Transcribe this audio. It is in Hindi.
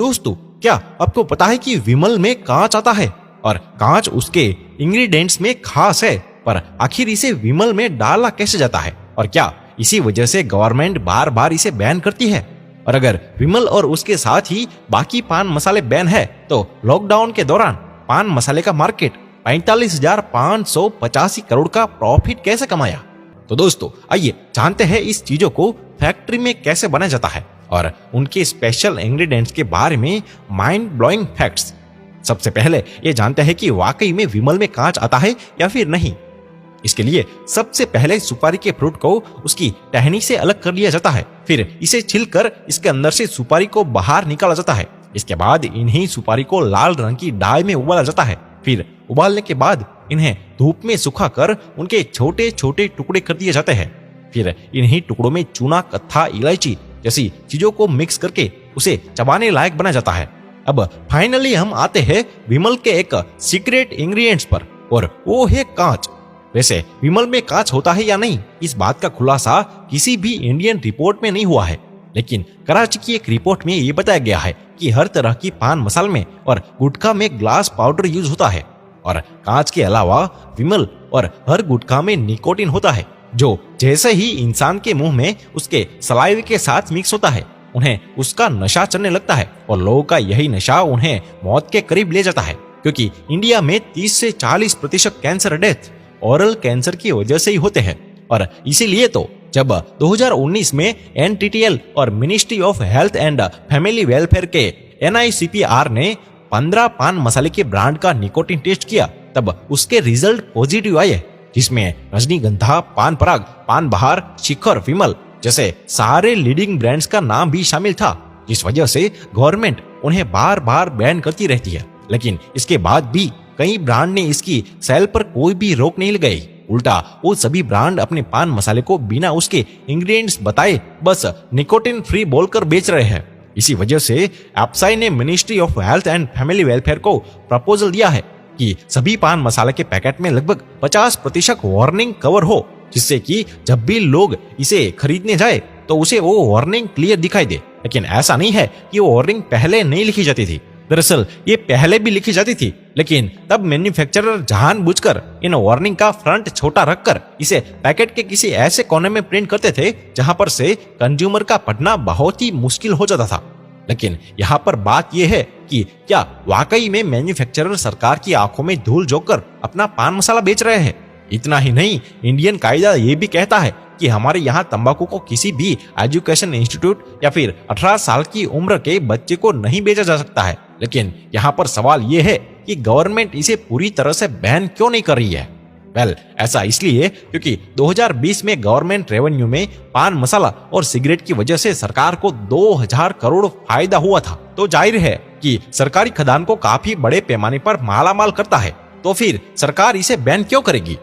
दोस्तों, क्या आपको पता है कि विमल में कांच आता है और कांच उसके इंग्रेडिएंट्स में खास है, पर आखिर इसे विमल में डाला कैसे जाता है और क्या इसी वजह से गवर्नमेंट बार बार इसे बैन करती है? और अगर विमल और उसके साथ ही बाकी पान मसाले बैन है तो लॉकडाउन के दौरान पान मसाले का मार्केट 45,585 करोड़ का प्रॉफिट कैसे कमाया? तो दोस्तों, आइए जानते हैं इस चीजों को फैक्ट्री में कैसे बनाया जाता है और उनके स्पेशल इंग्रेडिएंट्स के बारे में माइंड ब्लोइंग फैक्ट्स। सबसे पहले ये जानते हैं कि वाकई में विमल में कांच आता है या फिर नहीं। इसके लिए सबसे पहले सुपारी के फ्रूट को उसकी टहनी से अलग कर लिया जाता है, फिर इसे छिलकर इसके अंदर से सुपारी को बाहर निकाला जाता है। इसके बाद इन्हीं सुपारी को लाल रंग की डाई में उबाला जाता है, फिर उबालने के बाद इन्हें धूप में सुखाकर उनके छोटे छोटे टुकड़े कर दिए जाते हैं। फिर इन्हीं टुकड़ों में चूना, कत्था, इलायची जैसी चीजों को मिक्स करके उसे चबाने लायक बना जाता है। अब फाइनली हम आते हैं विमल के एक सीक्रेट इंग्रेडिएंट्स पर, और वो है कांच। वैसे विमल में कांच होता है या नहीं, इस बात का खुलासा किसी भी इंडियन रिपोर्ट में नहीं हुआ है, लेकिन कराची की एक रिपोर्ट में ये बताया गया है कि हर तरह की पान मसाल में और गुटखा में ग्लास पाउडर यूज होता है, और कांच के अलावा विमल और हर गुटखा में निकोटिन होता है, जो जैसे ही इंसान के मुंह में उसके सलाइवे के साथ मिक्स होता है उन्हें उसका नशा चढ़ने लगता है, और लोगों का यही नशा उन्हें मौत के करीब ले जाता है। क्योंकि इंडिया में 30 से 40% कैंसर डेथ ओरल कैंसर की वजह से ही होते हैं, और इसीलिए तो जब 2019 में NTTL और ministry of health and family welfare के NICPR ने 15 पान मसाले के ब्रांड का निकोटिन टेस्ट किया, तब उसके रिजल्ट पॉजिटिव आए, जिसमें रजनीगंधा, पान पराग, पान बहार, शिखर, विमल जैसे सारे लीडिंग ब्रांड्स का नाम भी शामिल था। जिस वजह से गवर्नमेंट उन्हें बार बार बैन करती रहती है, लेकिन इसके बाद भी कई ब्रांड ने इसकी सेल पर कोई भी रोक नहीं लगाई। उल्टा वो सभी ब्रांड अपने पान मसाले को बिना उसके इंग्रेडिएंट्स बताए बस निकोटिन फ्री बोलकर बेच रहे हैं। इसी वजह से एफसाई ने ministry of health and family welfare को प्रपोजल दिया है कि सभी पान मसाले के पैकेट में लगभग 50% वार्निंग कवर हो, जिससे कि जब भी लोग इसे खरीदने जाए तो उसे वो वार्निंग क्लियर दिखाई दे। लेकिन ऐसा नहीं है कि वो वार्निंग पहले नहीं लिखी जाती थी, दरअसल ये पहले भी लिखी जाती थी, लेकिन तब मैन्युफैक्चरर जानबूझकर इन वार्निंग का फ्रंट छोटा रखकर इसे पैकेट के किसी ऐसे कोने में प्रिंट करते थे जहां पर से कंज्यूमर का पढ़ना बहुत ही मुश्किल हो जाता था। लेकिन यहाँ पर बात यह है कि क्या वाकई में मैन्युफैक्चरर सरकार की आंखों में धूल झोंककर अपना पान मसाला बेच रहे हैं? इतना ही नहीं, इंडियन कायदा ये भी कहता है कि हमारे यहाँ तंबाकू को किसी भी एजुकेशन इंस्टीट्यूट या फिर 18 साल की उम्र के बच्चे को नहीं बेचा जा सकता है। लेकिन यहाँ पर सवाल ये है कि गवर्नमेंट इसे पूरी तरह से बैन क्यों नहीं कर रही है? ऐसा इसलिए क्योंकि 2020 में गवर्नमेंट रेवेन्यू में पान मसाला और सिगरेट की वजह से सरकार को 2000 करोड़ फायदा हुआ था। तो जाहिर है कि सरकारी खदान को काफी बड़े पैमाने पर मालामाल करता है, तो फिर सरकार इसे बैन क्यों करेगी?